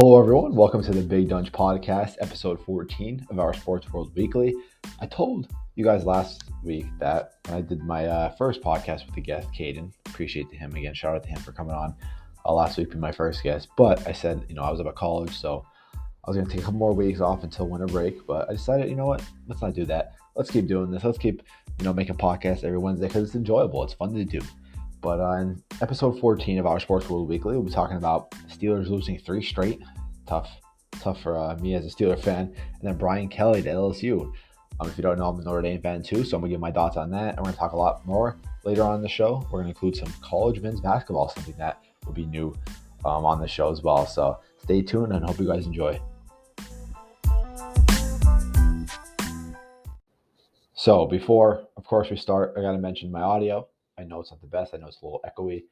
Hello, everyone. Welcome to the Big Donch Podcast, episode 14 of our Sports World Weekly. I told you guys last week that when I did my first podcast with the guest, Caden, appreciate him again. Shout out to him for coming on last week, being my first guest. But I said, I was up at college, so I was going to take a couple more weeks off until winter break. But I decided, you know what? Let's not do that. Let's keep doing this. Let's keep, making podcasts every Wednesday because it's enjoyable. It's fun to do. But in episode 14 of our Sports World Weekly, we'll be talking about Steelers losing 3 straight. Tough for me as a Steeler fan. And then Brian Kelly to LSU. If you don't know, I'm a Notre Dame fan too, so I'm going to give my thoughts on that. And we're going to talk a lot more later on in the show. We're going to include some college men's basketball, something that will be new on the show as well. So stay tuned and hope you guys enjoy. So before, of course, we start, I got to mention my audio. I know it's not the best. I know it's a little echoey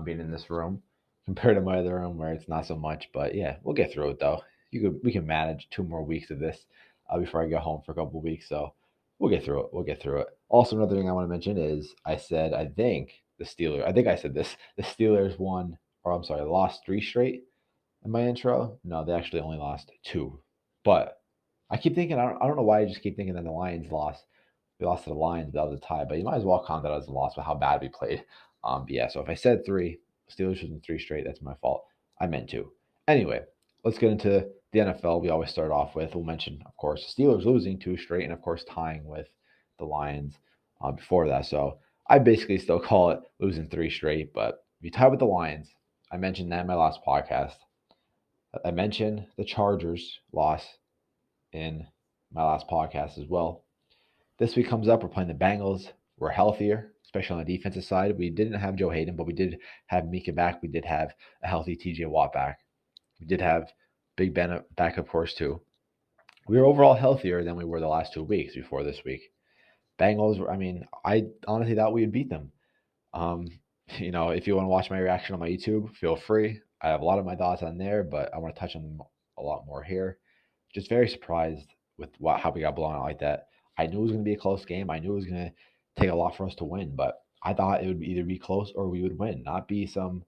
being in this room compared to my other room where it's not so much. But yeah, we'll get through it though. We can manage 2 more weeks of this before I go home for a couple of weeks. So we'll get through it. Also, another thing I want to mention is I said I think I said this. The Steelers lost 3 straight in my intro. No, they actually only lost 2. But I keep thinking, I don't know why I just keep thinking that the Lions lost. We lost to the Lions, that was a tie, but you might as well count that as a loss with how bad we played. But yeah, so if I said 3, Steelers losing 3 straight, that's my fault. I meant 2. Anyway, let's get into the NFL. We always start off with, we'll mention, of course, the Steelers losing 2 straight and, of course, tying with the Lions before that. So I basically still call it losing 3 straight, but if you tie with the Lions, I mentioned that in my last podcast. I mentioned the Chargers loss in my last podcast as well. This week comes up, we're playing the Bengals. We're healthier, especially on the defensive side. We didn't have Joe Hayden, but we did have Ncaa back. We did have a healthy TJ Watt back. We did have Big Ben back, of course, too. We were overall healthier than we were the last 2 weeks before this week. Bengals, I honestly thought we would beat them. If you want to watch my reaction on my YouTube, feel free. I have a lot of my thoughts on there, but I want to touch on them a lot more here. Just very surprised with how we got blown out like that. I knew it was going to be a close game. I knew it was going to take a lot for us to win, but I thought it would either be close or we would win, not be some,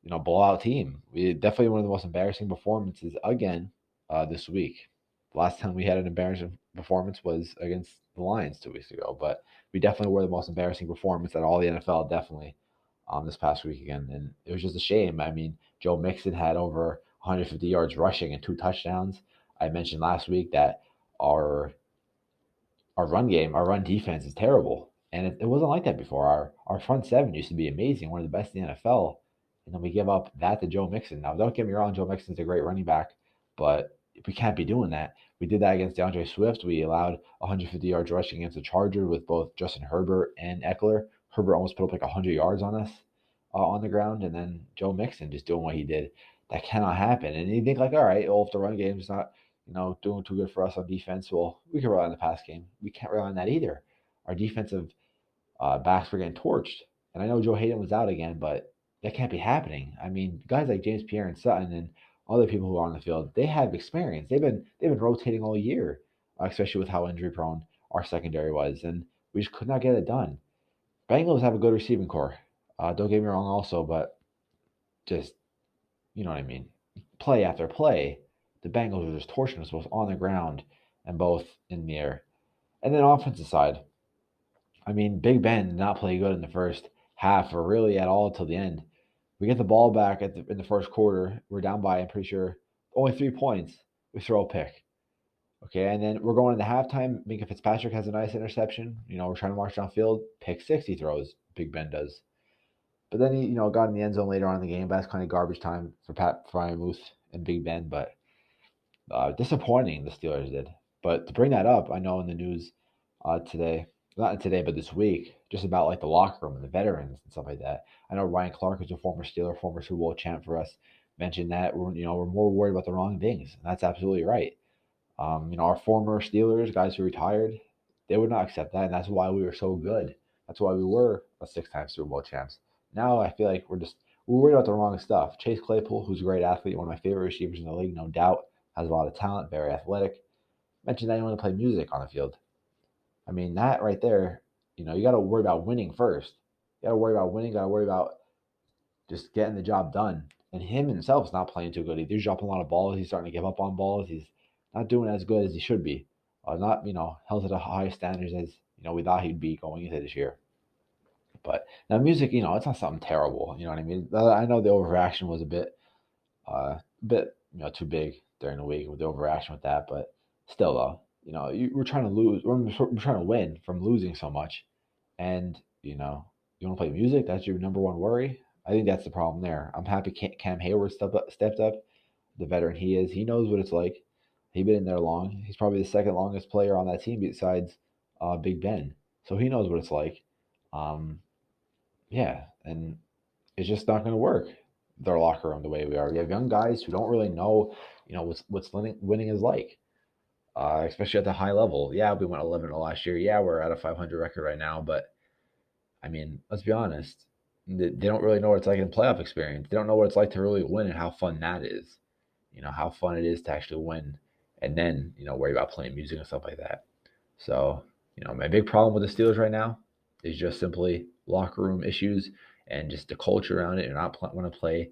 blowout team. We definitely one of the most embarrassing performances again this week. The last time we had an embarrassing performance was against the Lions 2 weeks ago, but we definitely were the most embarrassing performance at all the NFL, definitely, this past week again. And it was just a shame. Joe Mixon had over 150 yards rushing and 2 touchdowns. I mentioned last week that our run defense is terrible. And it wasn't like that before. Our front 7 used to be amazing, one of the best in the NFL. And then we give up that to Joe Mixon. Now, don't get me wrong, Joe Mixon's a great running back, but we can't be doing that. We did that against DeAndre Swift. We allowed 150 yards rushing against the Chargers with both Justin Herbert and Eckler. Herbert almost put up like 100 yards on us on the ground, and then Joe Mixon just doing what he did. That cannot happen. And you think like, all right, well, if the run game's not doing too good for us on defense, well, we can rely on the pass game. We can't rely on that either. Our defensive backs were getting torched. And I know Joe Hayden was out again, but that can't be happening. Guys like James Pierre and Sutton and other people who are on the field, they have experience. They've been rotating all year, especially with how injury prone our secondary was, and we just could not get it done. Bengals have a good receiving core. Don't get me wrong, also, but just play after play, the Bengals were just torching us both on the ground and both in the air. And then offensive side, Big Ben did not play good in the first half or really at all until the end. We get the ball back in the first quarter. We're down by, I'm pretty sure, only 3 points. We throw a pick. Okay, and then we're going into halftime. Micah Fitzpatrick has a nice interception. We're trying to march downfield. Pick 6 he throws. Big Ben does. But then he, got in the end zone later on in the game. But that's kind of garbage time for Pat Fryermuth and Big Ben. But disappointing, the Steelers did. But to bring that up, I know in the news today, not today, but this week, just about like the locker room and the veterans and stuff like that. I know Ryan Clark is a former Steeler, former Super Bowl champ for us, mentioned that we're more worried about the wrong things. And that's absolutely right. Our former Steelers, guys who retired, they would not accept that. And that's why we were so good. That's why we were a 6-time Super Bowl champs. Now I feel like we're worried about the wrong stuff. Chase Claypool, who's a great athlete, one of my favorite receivers in the league, no doubt, has a lot of talent, very athletic. Mentioned that he wanted to play music on the field. That right there, you got to worry about winning first. You got to worry about winning, got to worry about just getting the job done. And him himself is not playing too good. He's dropping a lot of balls. He's starting to give up on balls. He's not doing as good as he should be. Not held to the highest standards as we thought he'd be going into this year. But now music, it's not something terrible. You know what I mean? I know the overreaction was a bit too big during the week with the overreaction with that. But still, though, we're trying to lose. We're trying to win from losing so much, and you want to play music. That's your number one worry. I think that's the problem there. I'm happy Cam Hayward stepped up. The veteran he is, he knows what it's like. He's been in there long. He's probably the second longest player on that team besides Big Ben. So he knows what it's like. Yeah, and it's just not going to work. Their locker room the way we are. We have young guys who don't really know, what's winning is like, especially at the high level. Yeah, we went 11 last year. Yeah, we're at a 500 record right now. But I mean, let's be honest. They don't really know what it's like in playoff experience. They don't know what it's like to really win and how fun that is. How fun it is to actually win, and then worry about playing music and stuff like that. So my big problem with the Steelers right now is just simply locker room issues and just the culture around it and not want to play.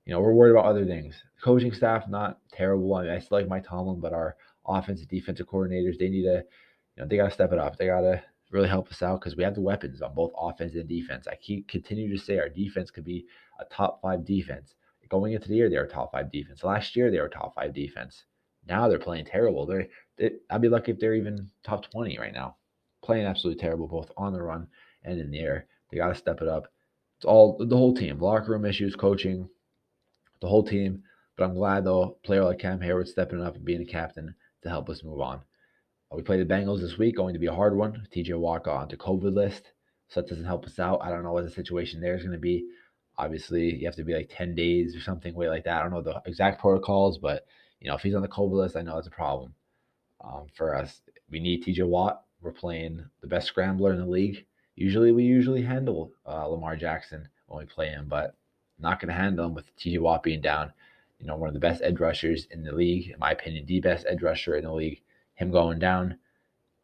We're worried about other things. Coaching staff, not terrible. I mean, I still like Mike Tomlin, but our offensive, defensive coordinators, they need to, they got to step it up. They got to really help us out because we have the weapons on both offense and defense. I continue to say our defense could be a top 5 defense. Going into the year, they were top 5 defense. Last year, they were top 5 defense. Now they're playing terrible. I'd be lucky if they're even top 20 right now. Playing absolutely terrible, both on the run and in the air. They got to step it up. It's all the whole team, locker room issues, coaching, the whole team. But I'm glad, though, a player like Cam Hayward stepping up and being a captain to help us move on. We play the Bengals this week, going to be a hard one. TJ Watt got onto COVID list, so that doesn't help us out. I don't know what the situation there is going to be. Obviously, you have to be like 10 days or something, wait like that. I don't know the exact protocols, but if he's on the COVID list, I know it's a problem. For us, we need TJ Watt. We're playing the best scrambler in the league. We usually handle Lamar Jackson when we play him, but not going to handle him with TJ Watt being down. One of the best edge rushers in the league, in my opinion, the best edge rusher in the league. Him going down,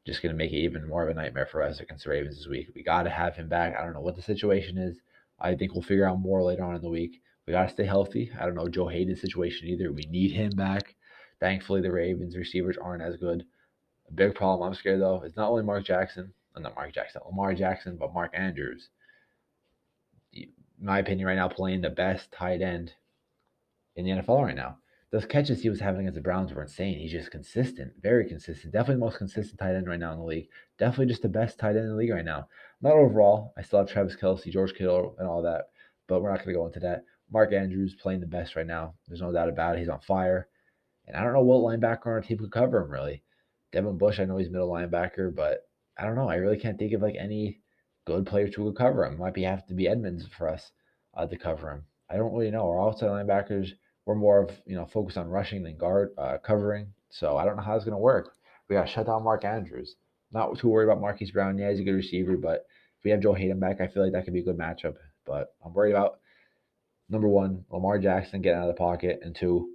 just going to make it even more of a nightmare for us against the Ravens this week. We got to have him back. I don't know what the situation is. I think we'll figure out more later on in the week. We got to stay healthy. I don't know Joe Hayden's situation either. We need him back. Thankfully, the Ravens receivers aren't as good. A big problem I'm scared, though, is not only Lamar Jackson, but Mark Andrews. In my opinion, right now, playing the best tight end in the NFL right now. Those catches he was having against the Browns were insane. He's just consistent, very consistent. Definitely the most consistent tight end right now in the league. Definitely just the best tight end in the league right now. Not overall. I still have Travis Kelce, George Kittle, and all that, but we're not going to go into that. Mark Andrews playing the best right now. There's no doubt about it. He's on fire. And I don't know what linebacker on our team could cover him, really. Devin Bush, I know he's middle linebacker, but I don't know. I really can't think of any good players who could cover him. Might have to be Edmonds for us to cover him. I don't really know. Our outside linebackers, we're more of focused on rushing than guard covering. So I don't know how it's going to work. We got to shut down Mark Andrews. Not too worried about Marquise Brown. Yeah, he's a good receiver, but if we have Joe Hayden back, I feel like that could be a good matchup. But I'm worried about, number one, Lamar Jackson getting out of the pocket, and two,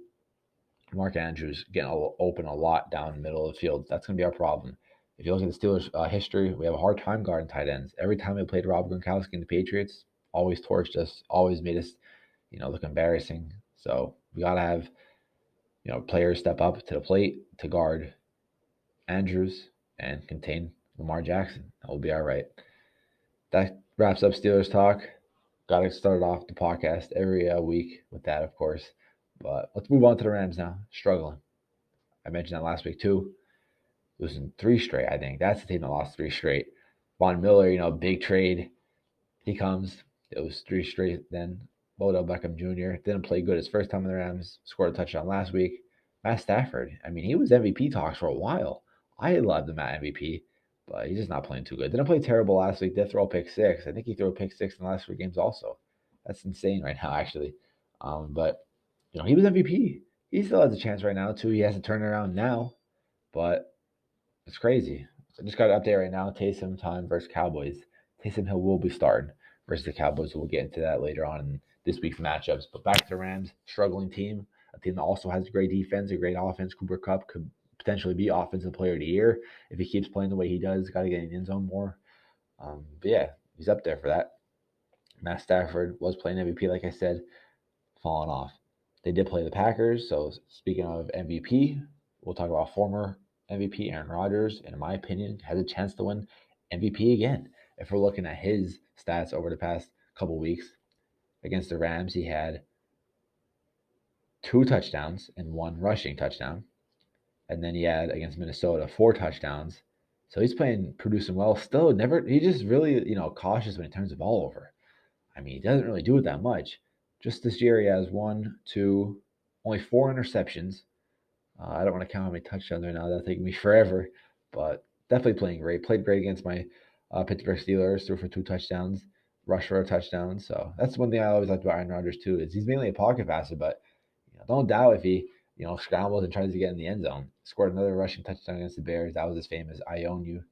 Mark Andrews getting open a lot down the middle of the field. That's going to be our problem. If you look at the Steelers' history, we have a hard time guarding tight ends. Every time we played Rob Gronkowski and the Patriots, always torched us, always made us, look embarrassing. So we got to have, players step up to the plate to guard Andrews and contain Lamar Jackson. That will be all right. That wraps up Steelers talk. Got to start off the podcast every week with that, of course. But let's move on to the Rams now. Struggling. I mentioned that last week too. Losing 3 straight, I think. That's the team that lost 3 straight. Von Miller, big trade. He comes. It was 3 straight then. Odell Beckham Jr. didn't play good his first time in the Rams. Scored a touchdown last week. Matt Stafford. I mean, he was MVP talks for a while. I loved him at MVP, but he's just not playing too good. Didn't play terrible last week. Did throw a pick 6. I think he threw a pick 6 in the last 3 games also. That's insane right now, actually. But he was MVP. He still has a chance right now, too. He has to turn it around now, but it's crazy. So I just got an update right now. Taysom time versus Cowboys. Taysom Hill will be starting versus the Cowboys. We'll get into that later on in this week's matchups. But back to the Rams, struggling team. A team that also has a great defense, a great offense. Cooper Kupp could potentially be Offensive Player of the Year if he keeps playing the way he does. Got to get in the end zone more. But yeah, he's up there for that. Matt Stafford was playing MVP, like I said. fallen off. They did play the Packers, so speaking of MVP, we'll talk about former MVP Aaron Rodgers, and in my opinion, has a chance to win MVP again. If we're looking at his stats over the past couple weeks, against the Rams, he had 2 touchdowns and 1 rushing touchdown. And then he had against Minnesota 4 touchdowns. So he's producing well. Still, he just really, cautious when he turns the ball over. I mean, he doesn't really do it that much. Just this year, he has 1, 2, only 4 interceptions. I don't want to count how many touchdowns right now. That'll take me forever. But definitely playing great. Played great against my Pittsburgh Steelers. Threw for 2 touchdowns. Rushed for a touchdown. So that's one thing I always liked about Aaron Rodgers too. Is he's mainly a pocket passer, but don't doubt if he scrambles and tries to get in the end zone. Scored another rushing touchdown against the Bears. That was his famous "I own you"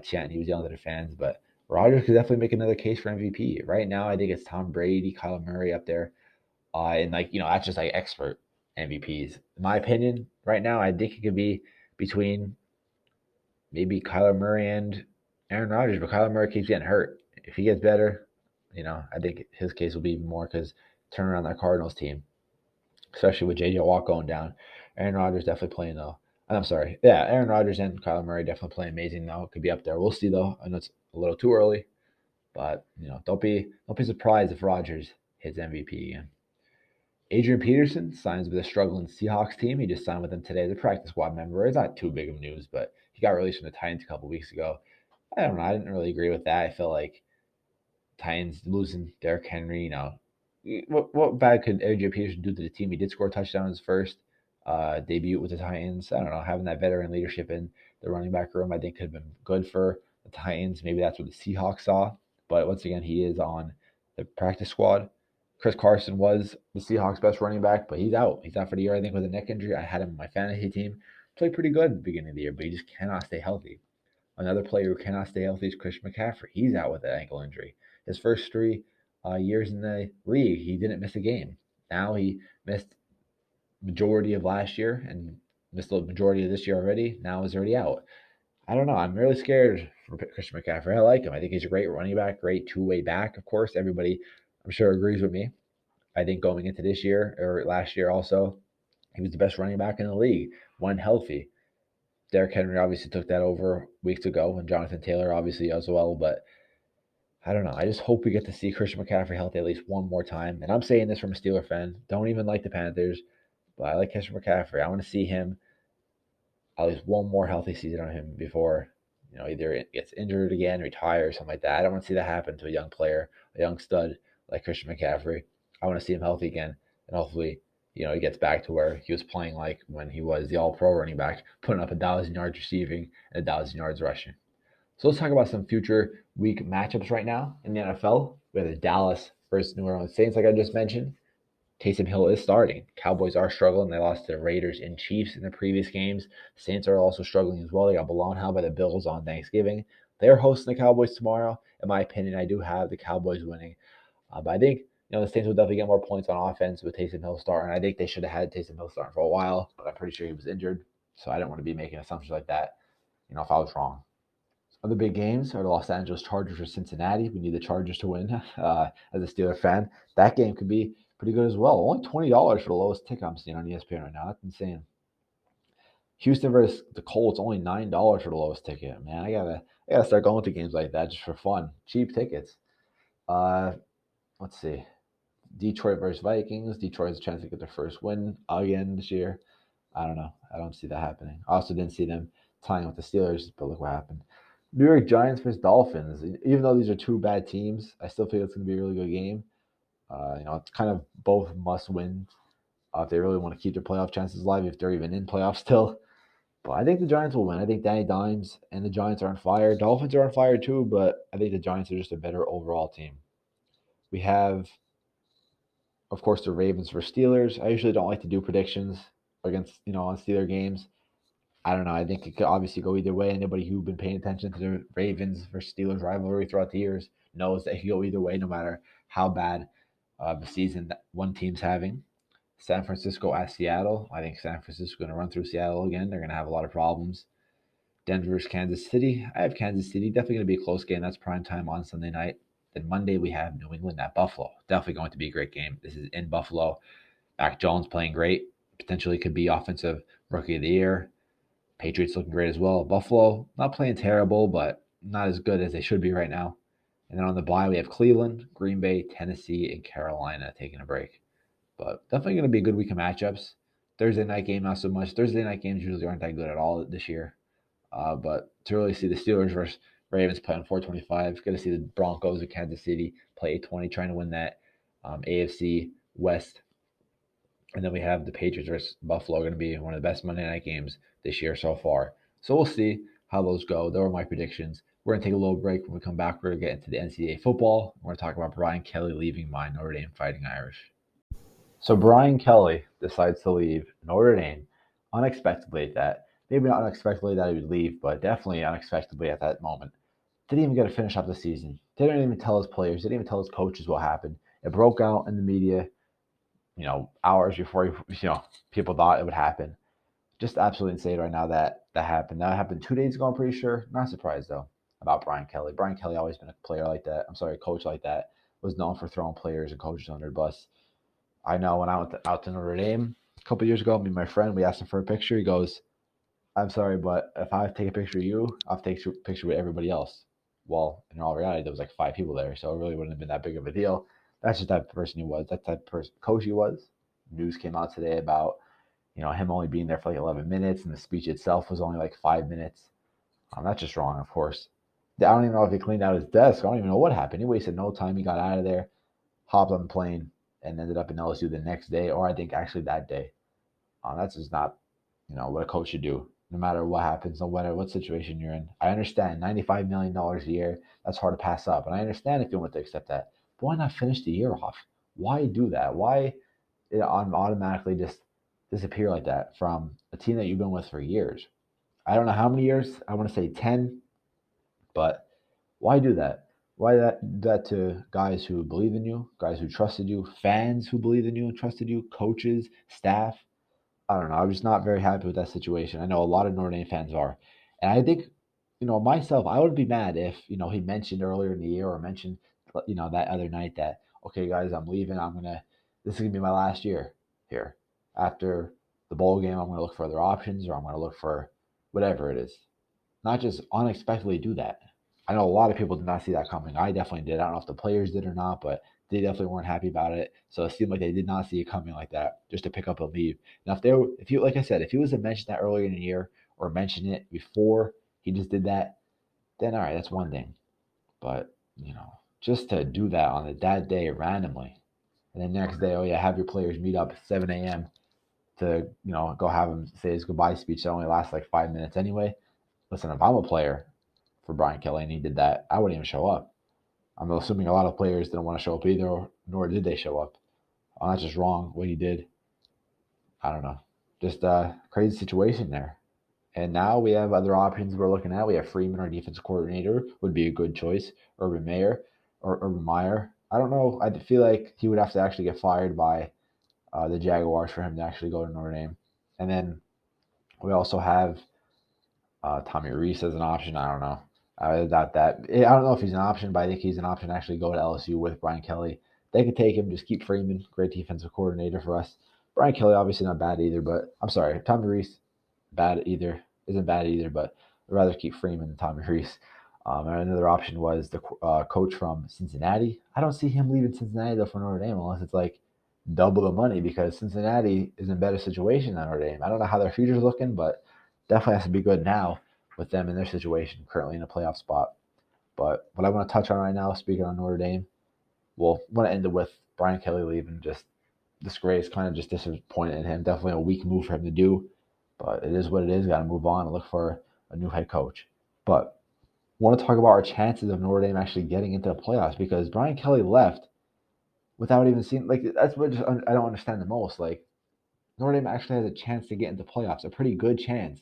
chant he was yelling to the fans. But Rodgers could definitely make another case for MVP. Right now, I think it's Tom Brady, Kyler Murray up there, and that's just like expert MVPs. In my opinion, right now, I think it could be between maybe Kyler Murray and Aaron Rodgers, but Kyler Murray keeps getting hurt. If he gets better, I think his case will be even more because turn around that Cardinals team, especially with J.J. Watt going down. Aaron Rodgers definitely playing though. I'm sorry. Yeah, Aaron Rodgers and Kyler Murray definitely playing amazing though. Could be up there. We'll see though. I know it's a little too early, but don't be surprised if Rodgers hits MVP again. Adrian Peterson signs with a struggling Seahawks team. He just signed with them today as a practice squad member. It's not too big of news, but he got released from the Titans a couple weeks ago. I don't know. I didn't really agree with that. I feel like Titans losing Derrick Henry, what bad could Adrian Peterson do to the team? He did score a touchdown in his first debut with the Titans. I don't know. Having that veteran leadership in the running back room, I think could have been good for the Titans. Maybe that's what the Seahawks saw. But once again, he is on the practice squad. Chris Carson was the Seahawks' best running back, but he's out. He's out for the year, I think, with a neck injury. I had him on my fantasy team. Played pretty good at the beginning of the year, but he just cannot stay healthy. Another player who cannot stay healthy is Chris Mccaffrey. He's out with an ankle injury. His first 3 years in the league, he didn't miss a game. Now he missed majority of last year and missed the majority of this year already. Now he's already out. I don't know. I'm really scared for Christian McCaffrey. I like him. I think he's a great running back, great two-way back. Of course, everybody, I'm sure, agrees with me. I think going into this year or last year also, he was the best running back in the league when healthy. Derrick Henry obviously took that over weeks ago, and Jonathan Taylor obviously as well. But I don't know. I just hope we get to see Christian McCaffrey healthy at least one more time. And I'm saying this from a Steeler fan. Don't even like the Panthers, but I like Christian McCaffrey. I want to see him at least one more healthy season on him before, either it gets injured again, retires, something like that. I don't want to see that happen to a young player, a young stud like Christian McCaffrey. I want to see him healthy again, and hopefully, he gets back to where he was playing like when he was the all-pro running back, putting up 1,000 yards receiving and 1,000 yards rushing. So let's talk about some future week matchups right now in the NFL. We have the Dallas versus New Orleans Saints, like I just mentioned. Taysom Hill is starting. Cowboys are struggling. They lost to the Raiders and Chiefs in the previous games. Saints are also struggling as well. They got blown out by the Bills on Thanksgiving. They're hosting the Cowboys tomorrow. In my opinion, I do have the Cowboys winning. But I think the Saints will definitely get more points on offense with Taysom Hill starting. I think they should have had Taysom Hill starting for a while, but I'm pretty sure he was injured. So I didn't want to be making assumptions like that, if I was wrong. Other big games are the Los Angeles Chargers or Cincinnati. We need the Chargers to win as a Steeler fan. That game could be pretty good as well. Only $20 for the lowest ticket I'm seeing on ESPN right now. That's insane. Houston versus the Colts, only $9 for the lowest ticket. Man, I gotta start going to games like that just for fun. Cheap tickets. Let's see. Detroit versus Vikings. Detroit has a chance to get their first win again this year. I don't know. I don't see that happening. I also didn't see them tying with the Steelers, but look what happened. New York Giants versus Dolphins. Even though these are two bad teams, I still think it's going to be a really good game. It's kind of both must win if they really want to keep their playoff chances alive, if they're even in playoffs still. But I think the Giants will win. I think Danny Dimes and the Giants are on fire. Dolphins are on fire too, but I think the Giants are just a better overall team. We have, of course, the Ravens versus Steelers. I usually don't like to do predictions against, on Steeler games. I don't know. I think it could obviously go either way. Anybody who's been paying attention to the Ravens versus Steelers rivalry throughout the years knows that it could go either way, no matter how bad the season that one team's having. San Francisco at Seattle. I think San Francisco is going to run through Seattle again. They're going to have a lot of problems. Denver versus Kansas City. I have Kansas City. Definitely going to be a close game. That's prime time on Sunday night. Then Monday we have New England at Buffalo. Definitely going to be a great game. This is in Buffalo. Mac Jones playing great. Potentially could be offensive rookie of the year. Patriots looking great as well. Buffalo, not playing terrible, but not as good as they should be right now. And then on the bye, we have Cleveland, Green Bay, Tennessee, and Carolina taking a break. But definitely going to be a good week of matchups. Thursday night game, not so much. Thursday night games usually aren't that good at all this year. But to really see the Steelers versus Ravens play on 425, going to see the Broncos of Kansas City play 820, trying to win that AFC West. And then we have the Patriots versus Buffalo, going to be one of the best Monday night games this year so far. So we'll see how those go. Those are my predictions. We're going to take a little break. When we come back, we're going to get into the Ncaa football. We're going to talk about Brian Kelly leaving my Notre Dame Fighting Irish. So Brian Kelly decides to leave Notre Dame unexpectedly. Maybe not unexpectedly that he would leave, but definitely unexpectedly at that moment. Didn't even get to finish up the season. Didn't even tell his players. Didn't even tell his coaches what happened. It broke out in the media, hours before people thought it would happen. Just absolutely insane right now that happened. That happened 2 days ago, I'm pretty sure. Not surprised though about Brian Kelly. Brian Kelly always been a player like that. A coach like that. Was known for throwing players and coaches under the bus. I know when I went out to Notre Dame a couple of years ago, me and my friend, we asked him for a picture. He goes, "I'm sorry, but if I take a picture of you, I'll take a picture with everybody else." Well, in all reality, there was like 5 people there, so it really wouldn't have been that big of a deal. That's just the type of person he was. That type of coach he was. News came out today about him only being there for like 11 minutes, and the speech itself was only like 5 minutes. That's just wrong, of course. I don't even know if he cleaned out his desk. I don't even know what happened. He wasted no time. He got out of there, hopped on the plane, and ended up in LSU the next day, or I think actually that day. That's just not, what a coach should do, no matter what happens, no matter what situation you're in. I understand $95 million a year, that's hard to pass up. And I understand if you want to accept that. But why not finish the year off? Why do that? Why automatically just disappear like that from a team that you've been with for years? I don't know how many years. I want to say 10. But why do that? Why that to guys who believe in you, guys who trusted you, fans who believe in you and trusted you, coaches, staff? I don't know. I'm just not very happy with that situation. I know a lot of Notre Dame fans are. And I think, myself, I would be mad if, he mentioned earlier in the year or mentioned, that other night that, okay, guys, I'm leaving. This is going to be my last year here. After the bowl game, I'm going to look for other options, or I'm going to look for whatever it is. Not just unexpectedly do that. I know a lot of people did not see that coming. I definitely did. I don't know if the players did or not, but they definitely weren't happy about it. So it seemed like they did not see it coming like that, just to pick up and leave. Now, like I said, if he was to mention that earlier in the year or mention it before he just did that, then all right, that's one thing. But just to do that on that day randomly, and then next day, oh yeah, have your players meet up at 7 a.m. to go have him say his goodbye speech that only lasts like 5 minutes anyway. Listen, if I'm a player for Brian Kelly and he did that, I wouldn't even show up. I'm assuming a lot of players didn't want to show up either, nor did they show up. That's just wrong what he did. I don't know. Just a crazy situation there. And now we have other options we're looking at. We have Freeman, our defensive coordinator, would be a good choice. Urban Meyer. I don't know. I feel like he would have to actually get fired by the Jaguars for him to actually go to Notre Dame. And then we also have Tommy Rees as an option. I don't know. I doubt that. I don't know if he's an option, but I think he's an option to actually go to LSU with Brian Kelly. They could take him, just keep Freeman, great defensive coordinator for us. Brian Kelly, obviously not bad either, but I'm sorry, Tommy Rees, isn't bad either, but I'd rather keep Freeman than Tommy Rees. And another option was the coach from Cincinnati. I don't see him leaving Cincinnati though for Notre Dame unless it's like double the money, because Cincinnati is in a better situation than Notre Dame. I don't know how their future's looking, but definitely has to be good now with them in their situation, currently in a playoff spot. But what I want to touch on right now, speaking on Notre Dame, I want to end it with Brian Kelly leaving. Just disgrace, kind of just disappointed in him. Definitely a weak move for him to do, but it is what it is. Got to move on and look for a new head coach. But I want to talk about our chances of Notre Dame actually getting into the playoffs, because Brian Kelly left without even seeing, that's what I don't understand the most. Notre Dame actually has a chance to get into playoffs, a pretty good chance.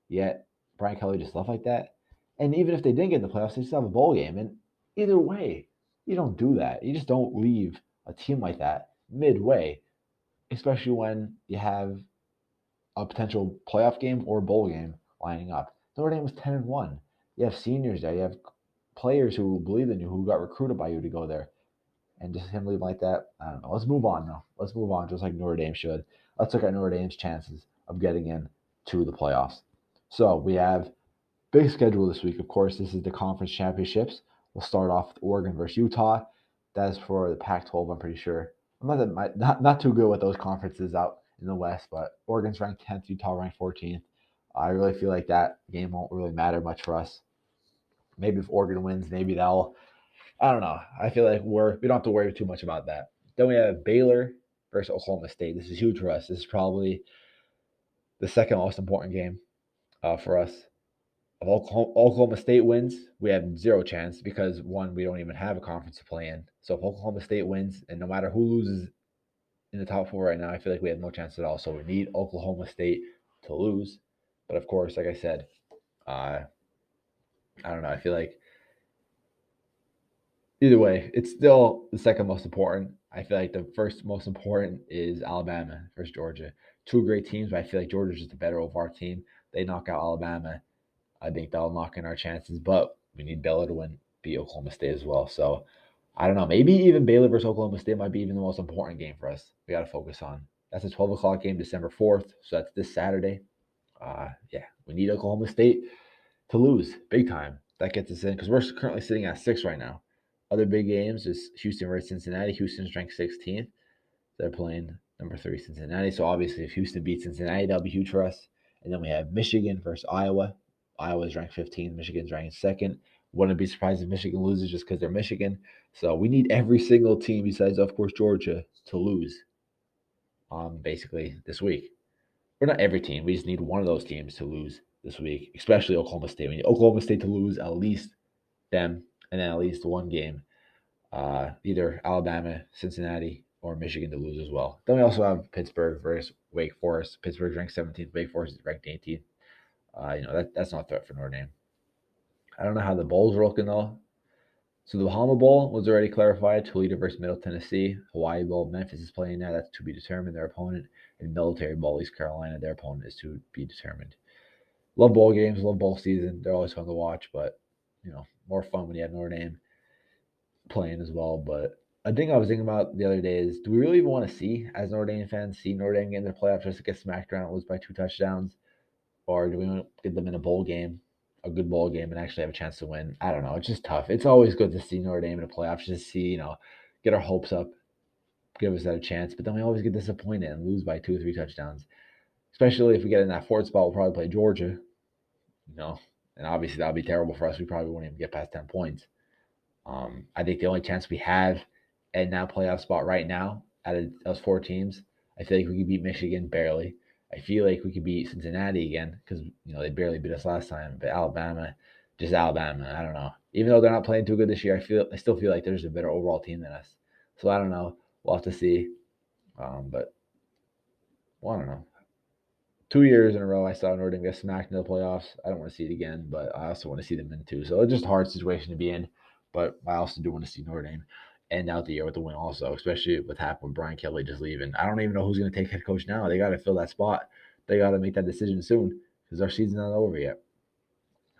Yet Brian Kelly just left like that. And even if they didn't get in the playoffs, they still have a bowl game. And either way, you don't do that. You just don't leave a team like that midway, especially when you have a potential playoff game or bowl game lining up. Notre Dame was 10-1. You have seniors there. You have players who believe in you, who got recruited by you to go there. And just him leaving like that, I don't know. Let's move on now. Let's move on, just like Notre Dame should. Let's look at Notre Dame's chances of getting into the playoffs. So we have big schedule this week. Of course, this is the conference championships. We'll start off with Oregon versus Utah. That is for the Pac-12, I'm pretty sure. I'm not too good with those conferences out in the West, but Oregon's ranked 10th, Utah ranked 14th. I really feel like that game won't really matter much for us. Maybe if Oregon wins, maybe that'll, I don't know. I feel like we don't have to worry too much about that. Then we have Baylor versus Oklahoma State. This is huge for us. This is probably the second most important game for us. If Oklahoma State wins, we have zero chance because, one, we don't even have a conference to play in. So if Oklahoma State wins, and no matter who loses in the top four right now, I feel like we have no chance at all. So we need Oklahoma State to lose. But of course, like I said, I don't know. I feel like either way, it's still the second most important. I feel like the first most important is Alabama versus Georgia. Two great teams, but I feel like Georgia's just the better of our team. They knock out Alabama. I think that'll knock in our chances, but we need Baylor to beat Oklahoma State as well. So I don't know. Maybe even Baylor versus Oklahoma State might be even the most important game for us. We got to focus on. That's a 12 o'clock game, December 4th. So that's this Saturday. We need Oklahoma State to lose big time. That gets us in because we're currently sitting at 6 right now. Other big games is Houston versus Cincinnati. Houston's ranked 16th. They're playing number 3 Cincinnati. So obviously if Houston beats Cincinnati, that'll be huge for us. And then we have Michigan versus Iowa. Iowa's ranked 15th. Michigan's ranked 2nd. Wouldn't be surprised if Michigan loses just because they're Michigan. So we need every single team besides, of course, Georgia to lose basically this week. Or not every team. We just need one of those teams to lose this week, especially Oklahoma State. We need Oklahoma State to lose at least them and then at least one game. Either Alabama, Cincinnati, or Michigan to lose as well. Then we also have Pittsburgh versus Wake Forest. Pittsburgh's ranked 17th. Wake Forest is ranked 18th. That's not a threat for Notre Dame. I don't know how the bowls are looking though. So the Bahama Bowl was already clarified. Toledo versus Middle Tennessee. Hawaii Bowl, Memphis is playing now. That's to be determined, their opponent. And Military Bowl, East Carolina, their opponent is to be determined. Love bowl games, love bowl season. They're always fun to watch, but more fun when you have Notre Dame playing as well. But a thing I was thinking about the other day is, do we really even want to see, as Notre Dame fans, see Notre Dame get in the playoffs just to get smacked around and lose by 2 touchdowns? Or do we want to get them in a bowl game, a good bowl game, and actually have a chance to win? I don't know. It's just tough. It's always good to see Notre Dame in the playoffs, just to see, get our hopes up, give us that a chance. But then we always get disappointed and lose by 2 or 3 touchdowns. Especially if we get in that 4th spot, we'll probably play Georgia, and obviously that would be terrible for us. We probably won't even get past 10 points. I think the only chance we have in that playoff spot right now out of those 4 teams, I feel like we could beat Michigan barely. I feel like we could beat Cincinnati again because, they barely beat us last time. But Alabama, just Alabama, I don't know. Even though they're not playing too good this year, I still feel like there's a better overall team than us. So I don't know. We'll have to see. I don't know. 2 years in a row, I saw Notre Dame get smacked in the playoffs. I don't want to see it again, but I also want to see them in too. So it's just a hard situation to be in. But I also do want to see Notre Dame end out the year with a win also, especially with happening with Brian Kelly just leaving. I don't even know who's going to take head coach now. They got to fill that spot. They got to make that decision soon because our season's not over yet.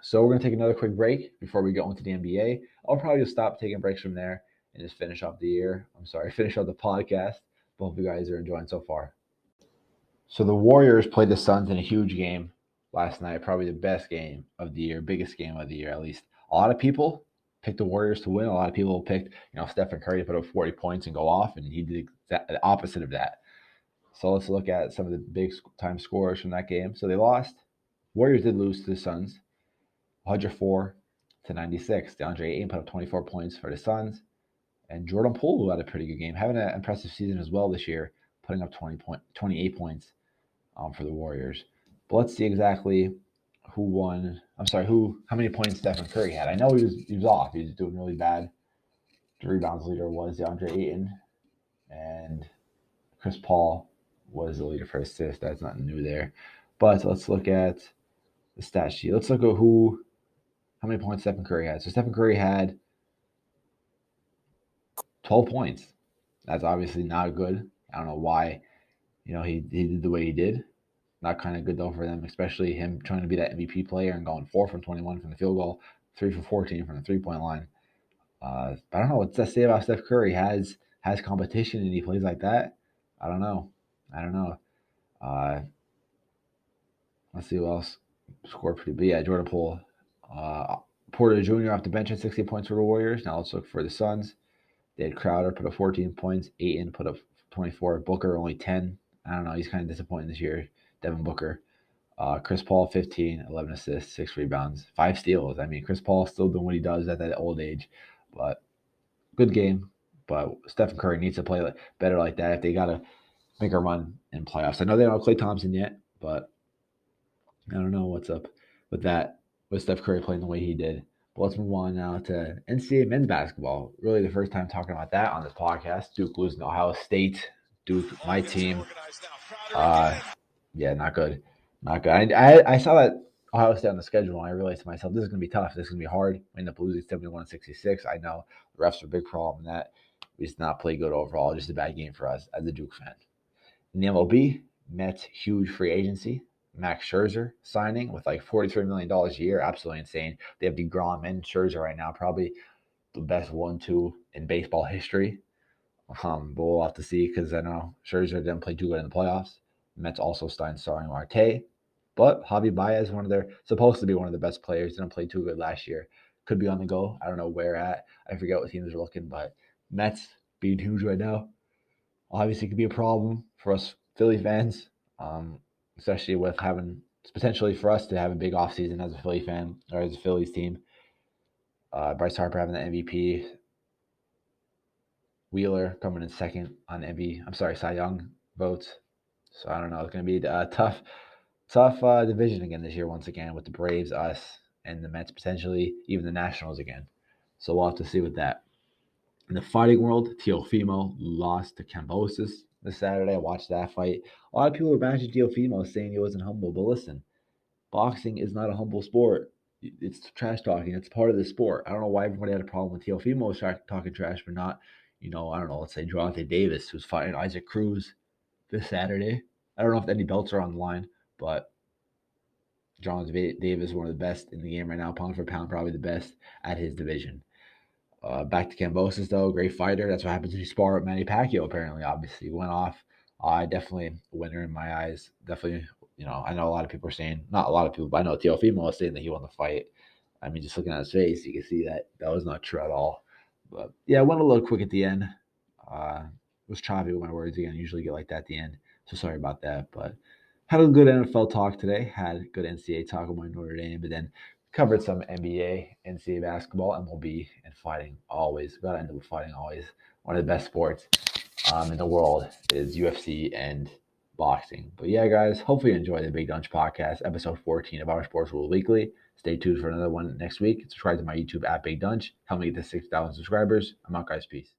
So we're going to take another quick break before we go into the NBA. I'll probably just stop taking breaks from there and just finish off the podcast. But hope you guys are enjoying so far. So the Warriors played the Suns in a huge game last night, probably the best game of the year, biggest game of the year at least. A lot of people picked the Warriors to win. A lot of people picked, Stephen Curry to put up 40 points and go off, and he did the opposite of that. So let's look at some of the big-time scores from that game. So they lost. Warriors did lose to the Suns, 104-96. DeAndre Ayton put up 24 points for the Suns. And Jordan Poole, who had a pretty good game, having an impressive season as well this year, putting up 28 points for the Warriors. But let's see exactly who won. How many points Stephen Curry had. I know he was off. He was doing really bad. The rebounds leader was DeAndre Ayton, and Chris Paul was the leader for assists. That's nothing new there. But let's look at the stat sheet. Let's look at how many points Stephen Curry had. So Stephen Curry had 12 points. That's obviously not good. I don't know why, he did the way he did. Not kind of good though for them, especially him trying to be that MVP player and going 4 from 21 from the field goal. 3 for 14 from the 3-point line. I don't know what's that say about Steph Curry. Has competition and he plays like that. I don't know. Let's see who else scored pretty big. Yeah, Jordan Poole. Porter Jr. off the bench at 60 points for the Warriors. Now let's look for the Suns. They had Crowder put up 14 points. Ayton put up 24. Booker only 10. I don't know. He's kind of disappointing this year. Devin Booker. Chris Paul 15, 11 assists, 6 rebounds, 5 steals. I mean, Chris Paul still doing what he does at that old age. But good game. But Stephen Curry needs to play better like that if they got to make a run in playoffs. I know they don't have Klay Thompson yet, but I don't know what's up with that, with Steph Curry playing the way he did. But let's move on now to NCAA men's basketball. Really the first time talking about that on this podcast. Duke losing to Ohio State. Duke, my team. Yeah, not good. Not good. I saw that Ohio State on the schedule, and I realized to myself, this is going to be tough. This is going to be hard. We end up losing 71-66. I know the refs are a big problem in that. We just not play good overall. Just a bad game for us as a Duke fan. In the MLB, Mets huge free agency. Max Scherzer signing with like $43 million a year. Absolutely insane. They have DeGrom and Scherzer right now. Probably the best 1-2 in baseball history. But we'll have to see because I know Scherzer didn't play too good in the playoffs. Mets also signed Starling Marte. But Javi Baez, supposed to be one of the best players. Didn't play too good last year. Could be on the go. I don't know where at. I forget what teams are looking, but Mets being huge right now. Obviously, could be a problem for us Philly fans, especially with having potentially for us to have a big offseason as a Philly fan or as a Phillies team. Bryce Harper having the MVP. Wheeler coming in second on Cy Young votes. So I don't know. It's going to be a tough division again this year once again with the Braves, us, and the Mets potentially, even the Nationals again. So we'll have to see with that. In the fighting world, Teofimo lost to Kambosos this Saturday. I watched that fight. A lot of people were bashing Teofimo, saying he wasn't humble. But listen, boxing is not a humble sport. It's trash talking. It's part of the sport. I don't know why everybody had a problem with Teofimo talking trash, but not, I don't know, let's say Gervonta Davis, who's fighting Isaac Cruz this Saturday. I don't know if any belts are on the line, but Gervonta Davis is one of the best in the game right now, pound for pound, probably the best at his division. Back to Kambosos, though, great fighter. That's what happens when you spar with Manny Pacquiao, apparently, obviously. Went off. Definitely a winner in my eyes. Definitely, I know a lot of people are saying, not a lot of people, but I know Teofimo was saying that he won the fight. I mean, just looking at his face, you can see that was not true at all. But, yeah, I went a little quick at the end. Was choppy with my words again. I usually get like that at the end. So sorry about that. But had a good NFL talk today. Had good NCAA talk with my Notre Dame, but then covered some NBA, NCAA basketball, MLB, and fighting always. Got to end up with fighting always. One of the best sports in the world is UFC and boxing. But yeah, guys, hopefully you enjoy the Big Donch Podcast, episode 14 of our Sports Rules Weekly. Stay tuned for another one next week. Subscribe to my YouTube at Big Donch. Help me get to 6,000 subscribers. I'm out, guys. Peace.